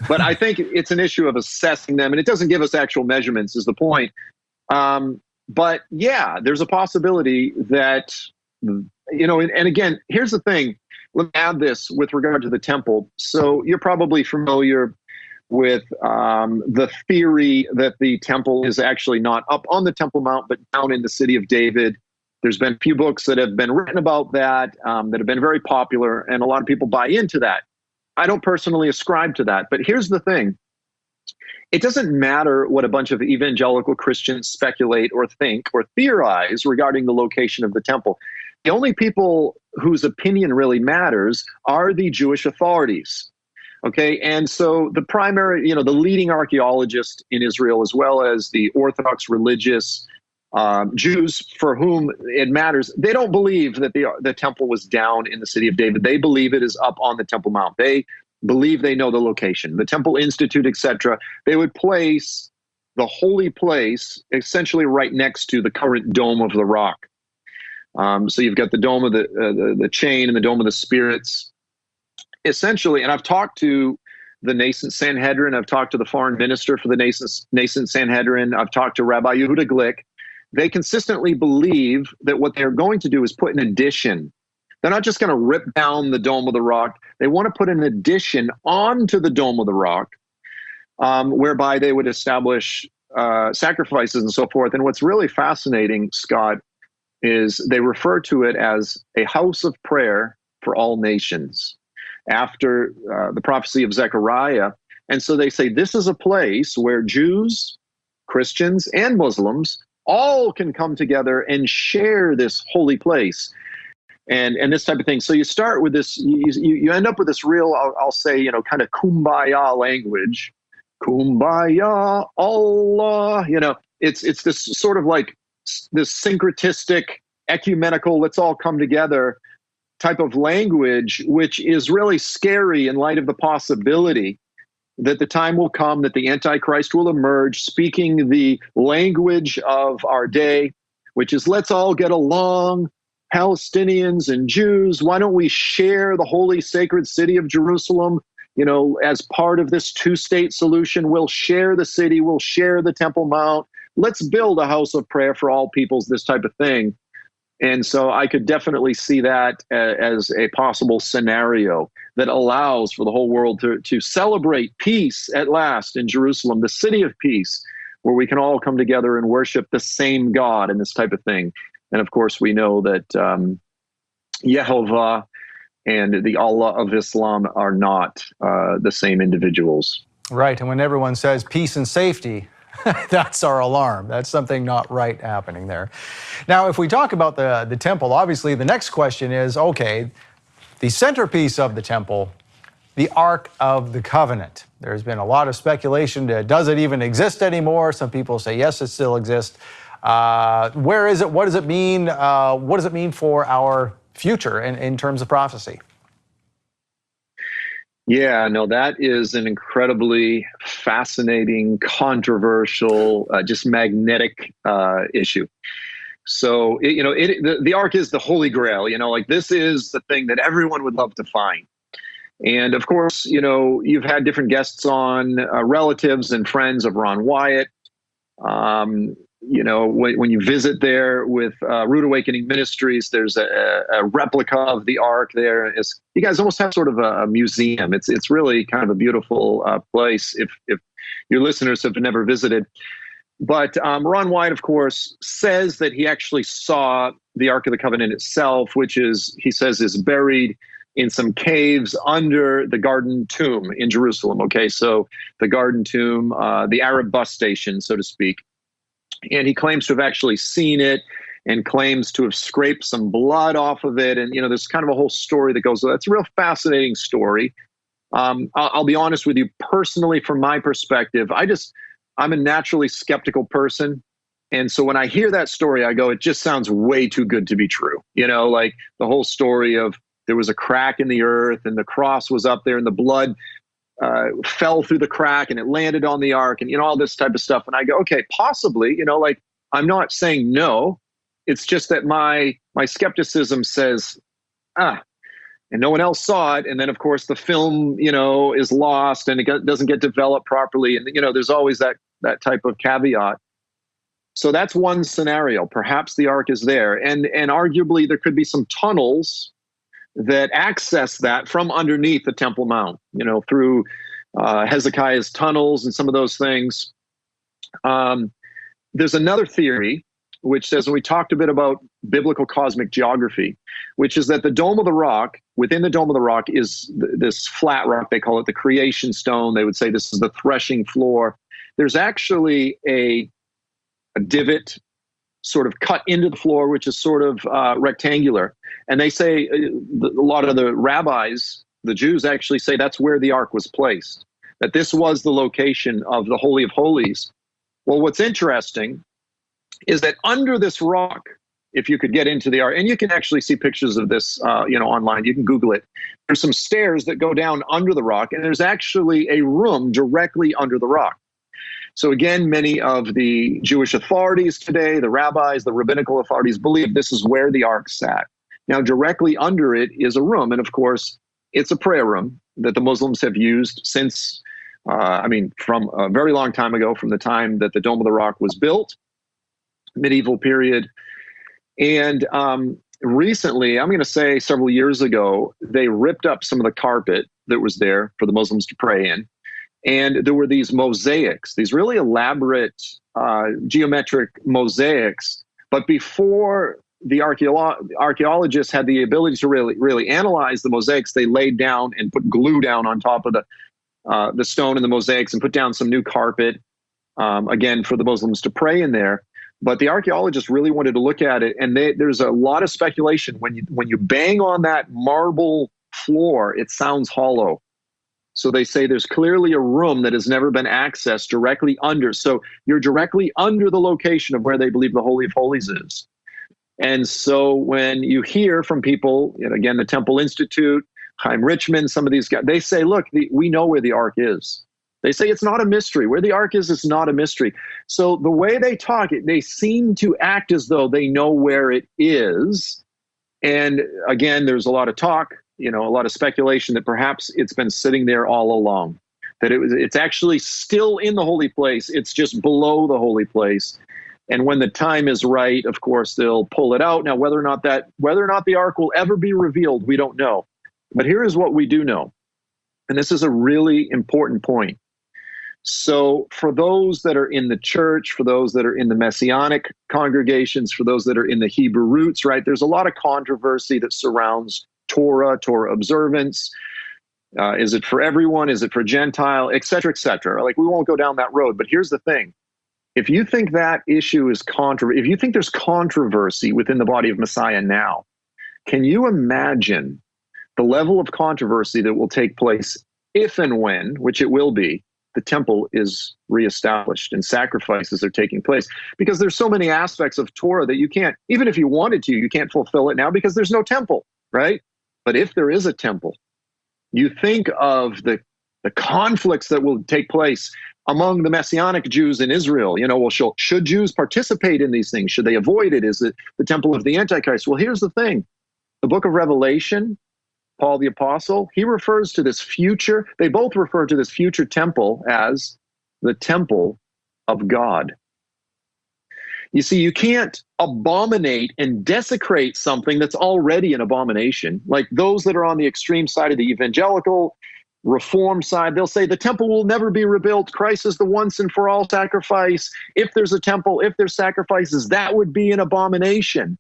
But I think it's an issue of assessing them, and it doesn't give us actual measurements is the point. But yeah, there's a possibility that, and again, here's the thing. Let me add this with regard to the temple. So you're probably familiar with the theory that the temple is actually not up on the Temple Mount, but down in the city of David. There's been a few books that have been written about that that have been very popular, and a lot of people buy into that. I don't personally ascribe to that, but here's the thing. It doesn't matter what a bunch of evangelical Christians speculate or think or theorize regarding the location of the temple. The only people whose opinion really matters are the Jewish authorities. Okay, and so the primary, the leading archaeologist in Israel, as well as the Orthodox religious Jews for whom it matters, they don't believe that the temple was down in the city of David. They believe it is up on the Temple Mount. They believe they know the location. The Temple Institute, etc. They would place the holy place essentially right next to the current Dome of the Rock. So you've got the Dome of the Chain and the Dome of the Spirits. Essentially, and I've talked to the nascent Sanhedrin, I've talked to the foreign minister for the nascent Sanhedrin, I've talked to Rabbi Yehuda Glick. They consistently believe that what they're going to do is put an addition. They're not just going to rip down the Dome of the Rock. They want to put an addition onto the Dome of the Rock, whereby they would establish sacrifices and so forth. And what's really fascinating, Scott, is they refer to it as a house of prayer for all nations after the prophecy of Zechariah. And so they say this is a place where Jews, Christians, and Muslims all can come together and share this holy place and this type of thing. So you start with this, you end up with this real, I'll say, kind of kumbaya language. Kumbaya, Allah, it's this sort of like this syncretistic, ecumenical, let's all come together type of language, which is really scary in light of the possibility that the time will come that the Antichrist will emerge speaking the language of our day, which is let's all get along, Palestinians and Jews. Why don't we share the holy sacred city of Jerusalem? As part of this 2-state solution, we'll share the city, we'll share the Temple Mount. Let's build a house of prayer for all peoples, this type of thing. And so I could definitely see that as a possible scenario that allows for the whole world to celebrate peace at last in Jerusalem, the city of peace, where we can all come together and worship the same God and this type of thing. And of course, we know that Yehovah and the Allah of Islam are not the same individuals. Right. And when everyone says peace and safety, that's our alarm. That's something not right happening there. Now, if we talk about the temple, obviously the next question is, okay, the centerpiece of the temple, the Ark of the Covenant. There's been a lot of speculation. Does it even exist anymore? Some people say, yes, it still exists. Where is it? What does it mean? What does it mean for our future in terms of prophecy? Yeah, no, that is an incredibly fascinating, controversial, just magnetic issue. So, the Ark is the Holy Grail, like this is the thing that everyone would love to find. And of course, you've had different guests on, relatives and friends of Ron Wyatt, When you visit there with Root Awakening Ministries, there's a replica of the Ark there. You guys almost have sort of a museum. It's really kind of a beautiful place if your listeners have never visited. But Ron White, of course, says that he actually saw the Ark of the Covenant itself, which he says is buried in some caves under the Garden Tomb in Jerusalem. Okay, so the Garden Tomb, the Arab bus station, so to speak. And he claims to have actually seen it and claims to have scraped some blood off of it. And, there's kind of a whole story that goes with that. It's a real fascinating story. I'll be honest with you, personally, from my perspective, I'm a naturally skeptical person. And so when I hear that story, I go, it just sounds way too good to be true. Like the whole story of there was a crack in the earth and the cross was up there and the blood fell through the crack and it landed on the ark and, all this type of stuff. And I go, okay, possibly, I'm not saying no. It's just that my skepticism says, and no one else saw it. And then, of course, the film, is lost and it doesn't get developed properly. And, there's always that type of caveat. So that's one scenario. Perhaps the ark is there. And arguably there could be some tunnels that access that from underneath the Temple Mount, through Hezekiah's tunnels and some of those things. There's another theory which says, and we talked a bit about biblical cosmic geography, which is that the Dome of the Rock, within the Dome of the Rock is this flat rock. They call it the creation stone. They would say this is the threshing floor. There's actually a divot sort of cut into the floor, which is sort of rectangular. And they say, a lot of the rabbis, the Jews actually say that's where the ark was placed, that this was the location of the Holy of Holies. Well, what's interesting is that under this rock, if you could get into the ark, and you can actually see pictures of this, online, you can Google it. There's some stairs that go down under the rock, and there's actually a room directly under the rock. So again, many of the Jewish authorities today, the rabbis, the rabbinical authorities, believe this is where the ark sat. Now, directly under it is a room, and of course, it's a prayer room that the Muslims have used since, from a very long time ago, from the time that the Dome of the Rock was built, medieval period. And recently, I'm going to say several years ago, they ripped up some of the carpet that was there for the Muslims to pray in. And there were these mosaics, these really elaborate geometric mosaics. But before the archaeologists had the ability to really analyze the mosaics, they laid down and put glue down on top of the stone and the mosaics and put down some new carpet, again, for the Muslims to pray in there. But the archaeologists really wanted to look at it, and there's a lot of speculation. When you bang on that marble floor, it sounds hollow. So they say there's clearly a room that has never been accessed directly under. So you're directly under the location of where they believe the Holy of Holies is. And so when you hear from people, again, the Temple Institute, Chaim Richmond, some of these guys, they say, look, we know where the ark is. They say it's not a mystery. Where the ark is not a mystery. So the way they talk, they seem to act as though they know where it is. And again, there's a lot of talk, a lot of speculation that perhaps it's been sitting there all along, that it's actually still in the holy place. It's just below the holy place. And when the time is right, of course, they'll pull it out. Now, whether or not the ark will ever be revealed, we don't know. But here is what we do know. And this is a really important point. So for those that are in the church, for those that are in the Messianic congregations, for those that are in the Hebrew roots, right, there's a lot of controversy that surrounds Torah observance. Is it for everyone? Is it for Gentile, et cetera, et cetera? Like, we won't go down that road. But here's the thing. If you think that issue is if you think there's controversy within the body of Messiah now, can you imagine the level of controversy that will take place if and when, which it will be, the temple is reestablished and sacrifices are taking place? Because there's so many aspects of Torah that you can't, even if you wanted to, you can't fulfill it now because there's no temple, right? But if there is a temple, you think of the conflicts that will take place among the Messianic Jews in Israel. Should Jews participate in these things? Should they avoid it? Is it the temple of the Antichrist? Well, here's the thing. The book of Revelation, Paul the Apostle, he refers to this future, they both refer to this future temple as the temple of God. You see, you can't abominate and desecrate something that's already an abomination. Like those that are on the extreme side of the evangelical reform side, they'll say the temple will never be rebuilt. Christ is the once and for all sacrifice. If there's a temple, if there's sacrifices, that would be an abomination.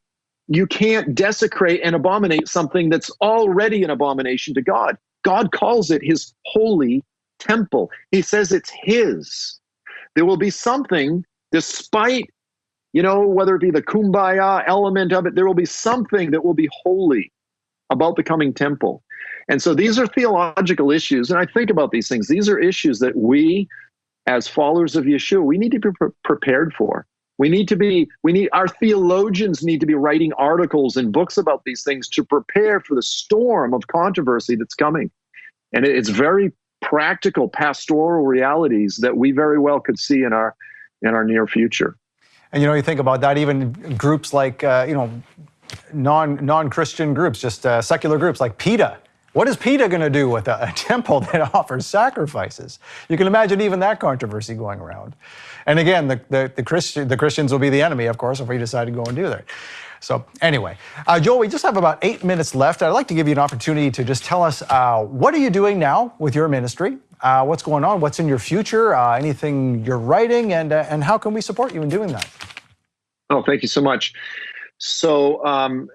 You can't desecrate and abominate something that's already an abomination to God. God calls it his holy temple. He says it's his. There will be something, despite, whether it be the kumbaya element of it, there will be something that will be holy about the coming temple. And so these are theological issues. And I think about these things. These are issues that we, as followers of Yeshua, we need to be prepared for. Our theologians need to be writing articles and books about these things to prepare for the storm of controversy that's coming. And it's very practical pastoral realities that we very well could see in our near future. And you think about that, even groups like non-Christian groups, just secular groups like PETA. What is PETA going to do with a temple that offers sacrifices? You can imagine even that controversy going around. And again, the Christians will be the enemy, of course, if we decide to go and do that. So anyway, Joel, we just have about 8 minutes left. I'd like to give you an opportunity to just tell us what are you doing now with your ministry? What's going on? What's in your future? Anything you're writing? And how can we support you in doing that? Oh, thank you so much. So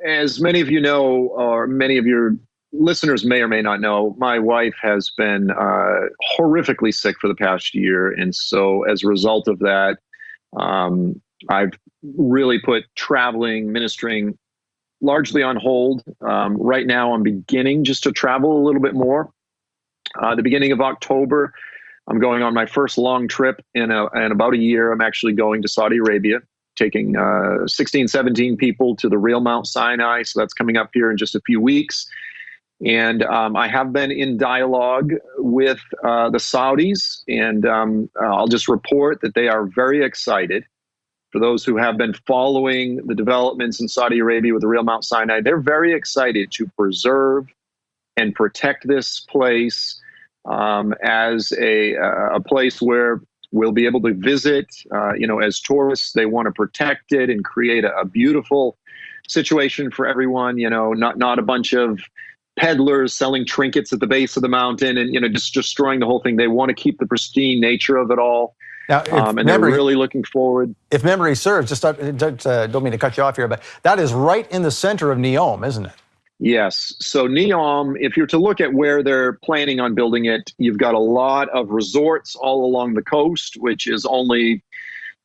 as many of you know, or many of your listeners may or may not know, my wife has been horrifically sick for the past year. And so as a result of that, I've really put traveling, ministering largely on hold. Right now, I'm beginning just to travel a little bit more. The beginning of October, I'm going on my first long trip in about a year. I'm actually going to Saudi Arabia, taking 16, 17 people to the real Mount Sinai. So that's coming up here in just a few weeks. And I have been in dialogue with the Saudis, and I'll just report that they are very excited. For those who have been following the developments in Saudi Arabia with the real Mount Sinai, they're very excited to preserve and protect this place as a place where we'll be able to visit, as tourists. They want to protect it and create a beautiful situation for everyone, not a bunch of peddlers selling trinkets at the base of the mountain and, just destroying the whole thing. They want to keep the pristine nature of it all. Now, and they're really looking forward. If memory serves, don't mean to cut you off here, but that is right in the center of NEOM, isn't it? Yes. So NEOM, if you're to look at where they're planning on building it, you've got a lot of resorts all along the coast, which is only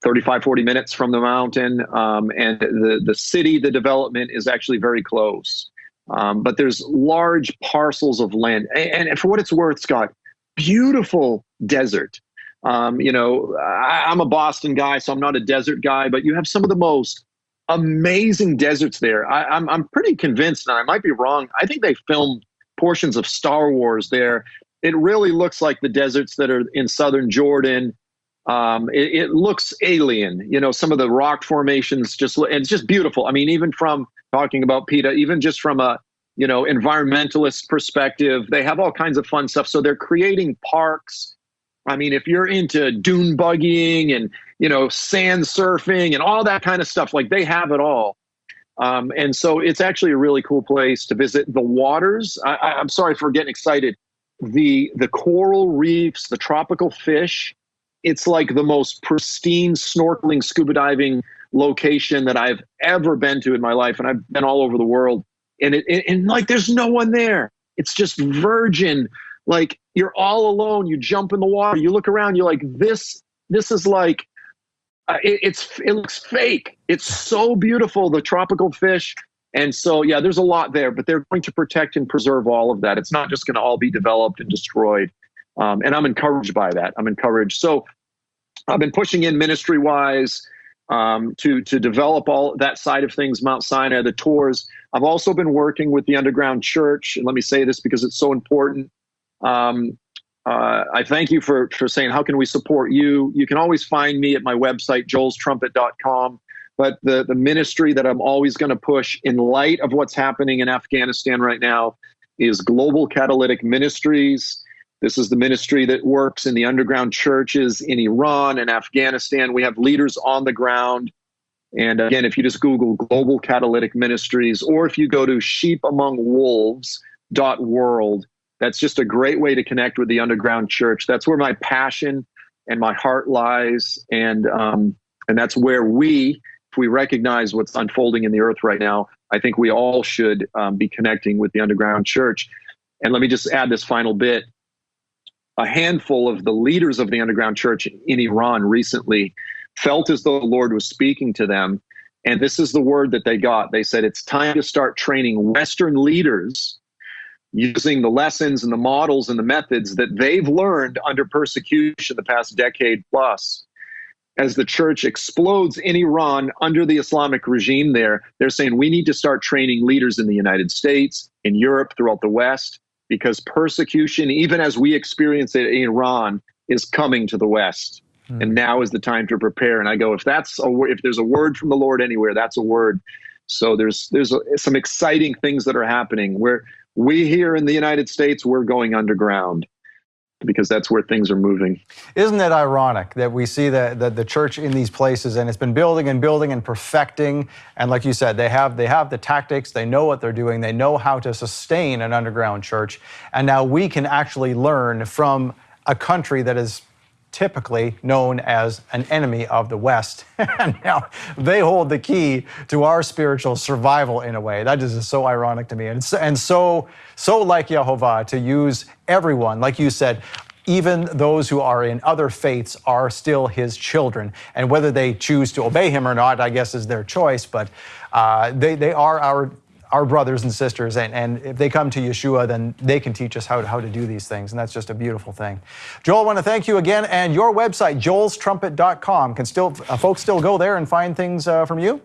35, 40 minutes from the mountain. And the city, the development is actually very close. But there's large parcels of land. And for what it's worth, Scott, beautiful desert. I'm a Boston guy, so I'm not a desert guy, but you have some of the most amazing deserts there. I'm pretty convinced, and I might be wrong, I think they filmed portions of Star Wars there. It really looks like the deserts that are in southern Jordan. It looks alien, some of the rock formations it's just beautiful. I mean, even from talking about PETA, even just from a, environmentalist perspective, they have all kinds of fun stuff. So they're creating parks. I mean, if you're into dune buggying and, sand surfing and all that kind of stuff, like they have it all. And so it's actually a really cool place to visit. The waters, I'm sorry for getting excited. The coral reefs, the tropical fish, it's like the most pristine snorkeling, scuba diving location that I've ever been to in my life. And I've been all over the world. And like, there's no one there. It's just virgin. Like, you're all alone. You jump in the water. You look around. You're like, this is like, it looks fake. It's so beautiful, the tropical fish. And so, yeah, there's a lot there, but they're going to protect and preserve all of that. It's not just going to all be developed and destroyed. And I'm encouraged by that. I'm encouraged. So I've been pushing in ministry-wise to develop all that side of things, Mount Sinai, the tours. I've also been working with the underground church. And let me say this because it's so important. I thank you for saying, how can we support you? You can always find me at my website, joelstrumpet.com. But the ministry that I'm always going to push in light of what's happening in Afghanistan right now is Global Catalytic Ministries. This is the ministry that works in the underground churches in Iran and Afghanistan. We have leaders on the ground And again, if you just Google Global Catalytic Ministries, or if you go to sheepamongwolves.world, that's just a great way to connect with the underground church. That's where my passion and my heart lies. And that's where if we recognize what's unfolding in the earth right now, I think we all should be connecting with the underground church. And let me just add this final bit. A handful of the leaders of the underground church in Iran recently felt as though the Lord was speaking to them. And this is the word that they got. They said, it's time to start training Western leaders using the lessons and the models and the methods that they've learned under persecution the past decade plus. As the church explodes in Iran under the Islamic regime there, they're saying we need to start training leaders in the United States, in Europe, throughout the West, because persecution, even as we experience it in Iran, is coming to the West. And now is the time to prepare. And I go, if there's a word from the Lord anywhere, that's a word. So there's some exciting things that are happening where we here in the United States, we're going underground because that's where things are moving. Isn't it ironic that we see the church in these places, and it's been building and building and perfecting, and like you said, they have the tactics, they know what they're doing, they know how to sustain an underground church, and now we can actually learn from a country that is typically known as an enemy of the West. And now they hold the key to our spiritual survival in a way. That is just so ironic to me. And so like Yehovah to use everyone, like you said, even those who are in other faiths are still his children. And whether they choose to obey him or not, I guess is their choice, but they are our brothers and sisters, and if they come to Yeshua, then they can teach us how to do these things, and that's just a beautiful thing. Joel, I want to thank you again, and your website, joelstrumpet.com, can folks still go there and find things from you?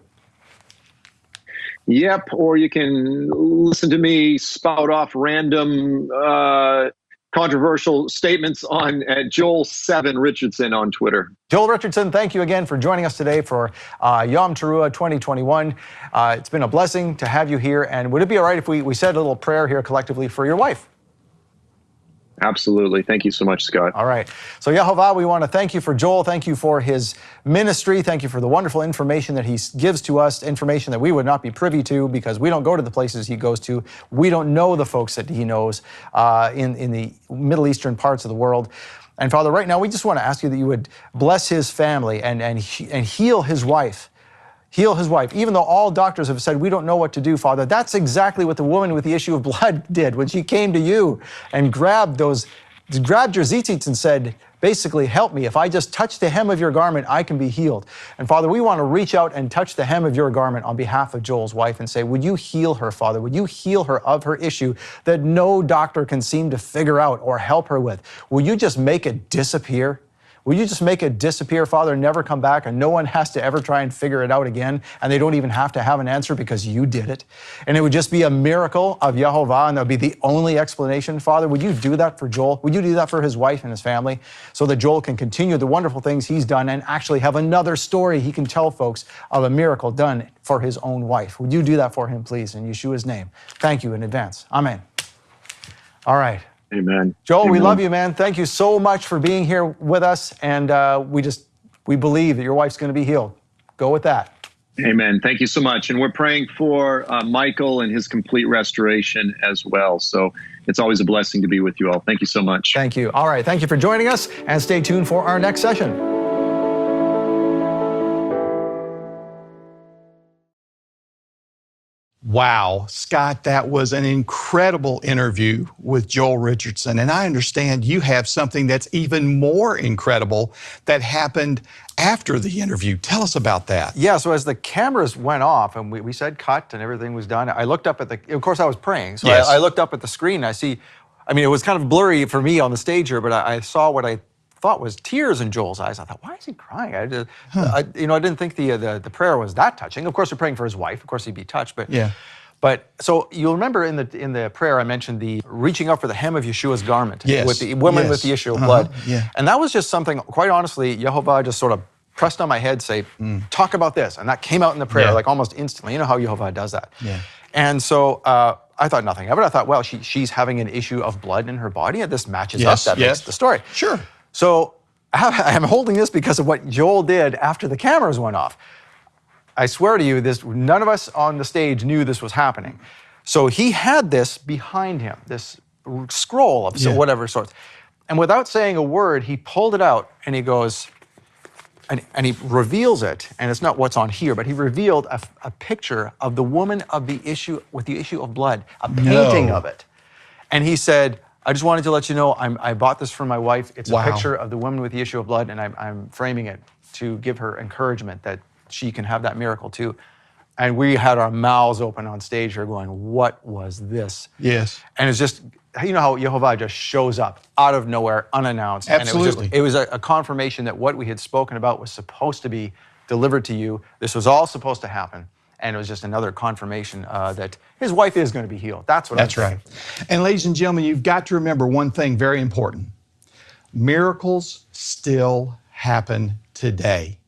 Yep, or you can listen to me spout off random controversial statements on Joel7 Richardson on Twitter. Joel Richardson, thank you again for joining us today for Yom Teruah 2021. It's been a blessing to have you here. And would it be all right if we said a little prayer here collectively for your wife? Absolutely. Thank you so much, Scott. All right. So, Yehovah, we want to thank you for Joel. Thank you for his ministry. Thank you for the wonderful information that he gives to us, information that we would not be privy to because we don't go to the places he goes to. We don't know the folks that he knows in the Middle Eastern parts of the world. And, Father, right now, we just want to ask you that you would bless his family and heal his wife. Heal his wife. Even though all doctors have said, we don't know what to do, Father, that's exactly what the woman with the issue of blood did when she came to you and grabbed your tzitzits and said, basically, help me. If I just touch the hem of your garment, I can be healed. And Father, we want to reach out and touch the hem of your garment on behalf of Joel's wife and say, would you heal her, Father? Would you heal her of her issue that no doctor can seem to figure out or help her with? Will you just make it disappear? Will you just make it disappear, Father, and never come back, and no one has to ever try and figure it out again, and they don't even have to have an answer because you did it? And it would just be a miracle of Yehovah, and that would be the only explanation. Father, would you do that for Joel? Would you do that for his wife and his family so that Joel can continue the wonderful things he's done and actually have another story he can tell folks of a miracle done for his own wife? Would you do that for him, please, in Yeshua's name? Thank you in advance. Amen. All right. Amen. Joel, Amen. We love you, man. Thank you so much for being here with us. And we believe that your wife's going to be healed. Go with that. Amen. Thank you so much. And we're praying for Michael and his complete restoration as well. So it's always a blessing to be with you all. Thank you so much. Thank you. All right. Thank you for joining us, and stay tuned for our next session. Wow, Scott, that was an incredible interview with Joel Richardson. And I understand you have something that's even more incredible that happened after the interview. Tell us about that. Yeah, so as the cameras went off and we said cut and everything was done, I looked up at of course I was praying, so yes. I looked up at the screen and it was kind of blurry for me on the stage here, but I saw what I thought was tears in Joel's eyes. I thought, why is he crying? I didn't think the prayer was that touching. Of course, we're praying for his wife. Of course, he'd be touched. But yeah. But so you'll remember in the prayer I mentioned the reaching up for the hem of Yeshua's garment with the woman with the issue of blood. Yeah. And that was just something, quite honestly, Yehovah just sort of pressed on my head, say, talk about this. And that came out in the prayer like almost instantly. You know how Yehovah does that. Yeah. And so I thought nothing of it. I thought, well, she's having an issue of blood in her body, and this matches up. That makes the story. Sure. So I'm holding this because of what Joel did after the cameras went off. I swear to you, none of us on the stage knew this was happening. So he had this behind him, this scroll of whatever sorts. And without saying a word, he pulled it out and he goes, and he reveals it, and it's not what's on here, but he revealed a picture of the woman of the issue with the issue of blood, a painting of it. And he said, I just wanted to let you know, I bought this for my wife. It's a picture of the woman with the issue of blood, and I'm framing it to give her encouragement that she can have that miracle too. And we had our mouths open on stage here going, what was this? Yes. And it's just, you know how Yehovah just shows up out of nowhere, unannounced. Absolutely. And it was a confirmation that what we had spoken about was supposed to be delivered to you. This was all supposed to happen. And it was just another confirmation that his wife is going to be healed. That's what I'm saying. That's right. And ladies and gentlemen, you've got to remember one thing very important. Miracles still happen today.